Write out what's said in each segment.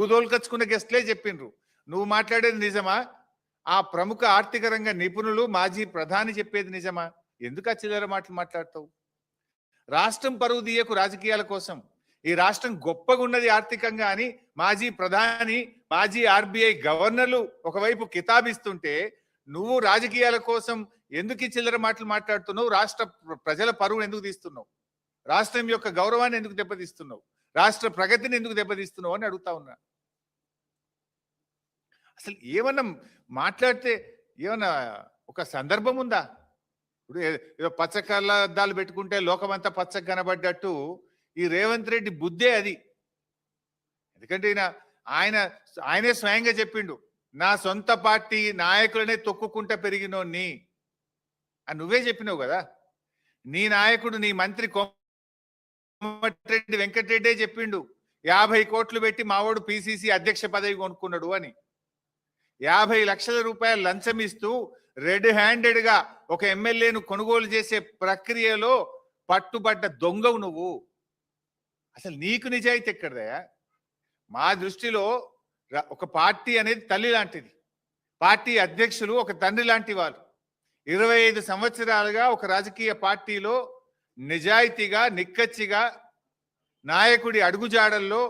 నువ్వు తోలుకొచ్చుకున్న గెస్ట్లే చెప్పిండ్రు. నువ్వు మాట్లాడేది నిజమా? ఆ ప్రముఖ ఆర్థిక రంగ నిపుణులు మాజీ ప్రధాని చెప్పేది నిజమా? ఎందుకు ఆ చిల్లర మాటలు మాట్లాడతావు? రాష్ట్రం పరువు తీయకు రాజకీయాల కోసం. ఈ రాష్ట్రం గొప్పగా ఉన్నది ఆర్థికంగా అని మాజీ ప్రధాని, మాజీ ఆర్బీఐ గవర్నర్లు ఒకవైపు కితాబిస్తుంటే నువ్వు రాజకీయాల కోసం ఎందుకు ఈ చిల్లర మాటలు మాట్లాడుతున్నావు? రాష్ట్ర ప్రజల పరువును ఎందుకు తీస్తున్నావు? రాష్ట్రం యొక్క గౌరవాన్ని ఎందుకు దెబ్బతీస్తున్నావు? రాష్ట్ర ప్రగతిని ఎందుకు దెబ్బతీస్తున్నావు అని అడుగుతా ఉన్నా. అసలు ఏమన్నా మాట్లాడితే ఏమన్నా ఒక సందర్భం ఉందా? ఇప్పుడు ఏదో పచ్చ కళ్ళద్దాలు పెట్టుకుంటే లోకమంతా పచ్చగా కనబడ్డట్టు ఈ రేవంత్ రెడ్డి బుద్ధే అది. ఎందుకంటే ఆయనే స్వయంగా చెప్పిండు, నా సొంత పార్టీ నాయకులనే తొక్కుకుంటా పెరిగినోన్ని అని నువ్వే చెప్పినావు కదా. నీ నాయకుడు, నీ మంత్రి కోమటిరెడ్డి వెంకటరెడ్డే చెప్పిండు, 50 కోట్లు పెట్టి మావాడు పిసిసి అధ్యక్ష పదవి కొనుక్కున్నాడు అని. 50 లక్షల రూపాయలు లంచం ఇస్తూ రెడ్ హ్యాండెడ్ గా ఒక ఎమ్మెల్యేను కొనుగోలు చేసే ప్రక్రియలో పట్టుబడ్డ దొంగవు నువ్వు. అసలు నీకు నిజాయితీ ఎక్కడదయా? మా దృష్టిలో ఒక పార్టీ అనేది తల్లి లాంటిది. పార్టీ అధ్యక్షులు ఒక తండ్రి లాంటి వాళ్ళు. 25 సంవత్సరాలుగా ఒక రాజకీయ పార్టీలో నిజాయితీగా, నిక్కచ్చిగా నాయకుడి అడుగుజాడల్లో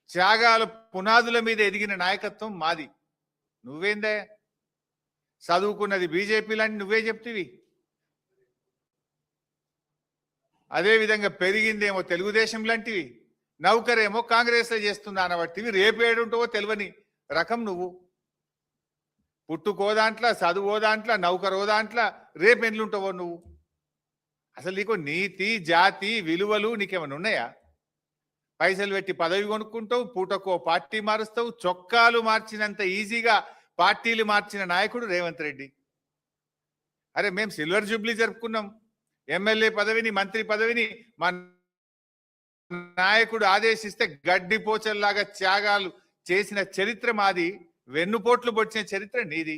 త్యాగాల పునాదుల మీద ఎదిగిన నాయకత్వం మాది. నువ్వేందే చదువుకున్నది బీజేపీ లాంటి నువ్వే చెప్తివి. అదేవిధంగా పెరిగిందేమో తెలుగుదేశం లాంటివి, నౌకరేమో కాంగ్రెస్ లో చేస్తున్నా అనబట్టివి. రేపేడుంటావో తెలియని రకం నువ్వు. పుట్టుకో దాంట్లో, చదువో దాంట్లో, నౌకరో దాంట్లో, రేపు ఎన్లుంటావో నువ్వు. అసలు నీకు నీతి, జాతి, విలువలు నీకేమైనా ఉన్నాయా? పైసలు పెట్టి పదవి కొనుక్కుంటావు, పూటకో పార్టీ మారుస్తావు. చొక్కాలు మార్చినంత ఈజీగా పార్టీలు మార్చిన నాయకుడు రేవంత్ రెడ్డి. అరే మేము సిల్వర్ జూబ్లీ జరుపుకున్నాం. ఎమ్మెల్యే పదవిని, మంత్రి పదవిని మా నాయకుడు ఆదేశిస్తే గడ్డిపోచల్లాగా త్యాగాలు చేసిన చరిత్ర మాది. వెన్నుపోట్లు పొడిచిన చరిత్ర నీది.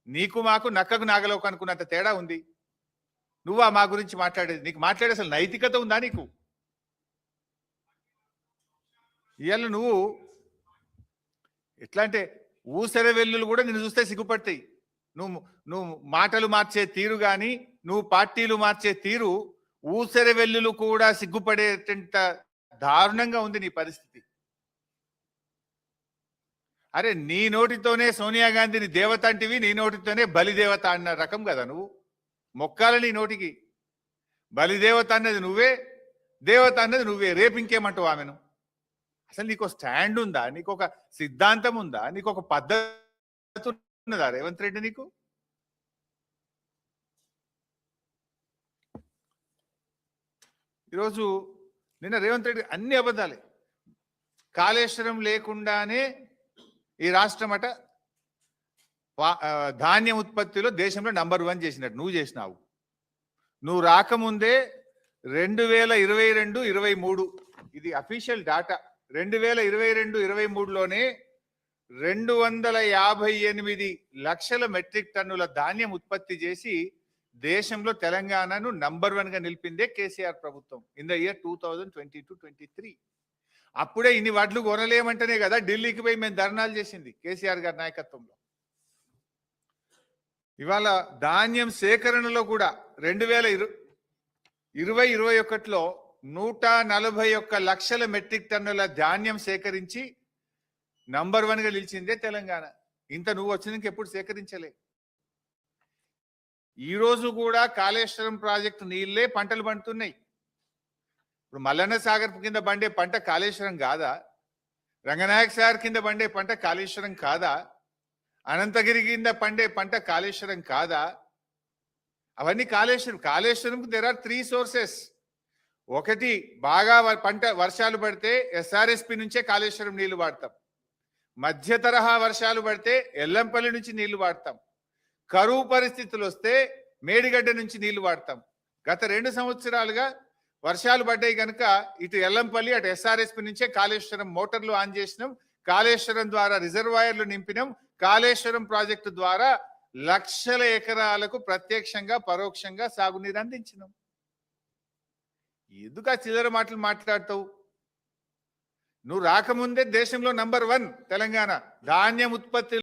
నీకు మాకు నక్కకు నాగలోకు అనుకున్నంత తేడా ఉంది. నువ్వా మా గురించి మాట్లాడేది? నీకు మాట్లాడే అసలు నైతికత ఉందా నీకు? ఇవాళ నువ్వు ఎట్లా అంటే ఊసర వెల్లులు కూడా నిన్ను చూస్తే సిగ్గుపడతాయి. నువ్వు మాటలు మార్చే తీరు కానీ, నువ్వు పార్టీలు మార్చే తీరు ఊసర వెల్లులు కూడా సిగ్గుపడేటంత దారుణంగా ఉంది నీ పరిస్థితి. అరే నీ నోటితోనే సోనియా గాంధీని దేవత అంటివి, నీ నోటితోనే బలిదేవత అన్న రకం కదా నువ్వు. మొక్కాల నీ నోటికి. బలిదేవత అన్నది నువ్వే, దేవత అన్నది నువ్వే. రేపు ఇంకేమంటావు ఆమెను? అసలు నీకు స్టాండ్ ఉందా? నీకు ఒక సిద్ధాంతం ఉందా? నీకు ఒక పద్ధతి ఉన్నదా రేవంత్ రెడ్డి నీకు? ఈరోజు నిన్న రేవంత్ రెడ్డి అన్ని అబద్ధాలే. కాళేశ్వరం లేకుండానే ఈ రాష్ట్రం అట ధాన్యం ఉత్పత్తిలో దేశంలో నంబర్ 1 చేసినట్టు నువ్వు చేసినావు. నువ్వు రాకముందే 2022-23 ఇది అఫీషియల్ డాటా. 2022-23లోనే 258 లక్షల మెట్రిక్ టన్నుల ధాన్యం ఉత్పత్తి చేసి దేశంలో తెలంగాణను నంబర్ 1 గా నిలిపిందే కేసీఆర్ ప్రభుత్వం ఇన్ ద ఇయర్ 2022-23. అప్పుడే ఇన్ని వడ్లు కొనలేమంటేనే కదా ఢిల్లీకి పోయి మేము ధర్నాలు చేసింది కేసీఆర్ గారి నాయకత్వంలో. ఇవాళ ధాన్యం సేకరణలో కూడా 2020-21లో 141 లక్షల మెట్రిక్ టన్నుల ధాన్యం సేకరించి నంబర్ 1 గా నిలిచిందే తెలంగాణ. ఇంత నువ్వు వచ్చినాక ఎప్పుడు సేకరించలే. ఈ రోజు కూడా కాళేశ్వరం ప్రాజెక్టు నీళ్లే పంటలు పండుతున్నాయి. ఇప్పుడు మల్లన్న సాగర్ కింద పండే పంట కాళేశ్వరం కాదా? రంగనాయక సాగర్ కింద పండే పంట కాళేశ్వరం కాదా? అనంతగిరి కింద పండే పంట కాళేశ్వరం కాదా? అవన్నీ కాళేశ్వరంకు దేర్ ఆర్ 3 సోర్సెస్. ఒకటి, బాగా పంట వర్షాలు పడితే ఎస్ఆర్ఎస్పి నుంచే కాళేశ్వరం నీళ్లు వాడతాం. మధ్య తరహా వర్షాలు పడితే ఎల్లంపల్లి నుంచి నీళ్లు వాడతాం. కరువు పరిస్థితులు వస్తే మేడిగడ్డ నుంచి నీళ్లు వాడతాం. గత 2 సంవత్సరాలుగా వర్షాలు పడ్డాయి కనుక ఇటు ఎల్లంపల్లి అటు ఎస్ఆర్ఎస్పి నుంచే కాళేశ్వరం మోటార్లు ఆన్ చేసినాం. కాళేశ్వరం ద్వారా రిజర్వాయర్లు నింపినాం. కాళేశ్వరం ప్రాజెక్టు ద్వారా లక్షల ఎకరాలకు ప్రత్యక్షంగా పరోక్షంగా సాగునీరు అందించినాం. ఎందుకు ఆ చిల్లర మాటలు మాట్లాడతావు? నువ్వు రాకముందే దేశంలో నంబర్ 1 తెలంగాణ ధాన్యం ఉత్పత్తి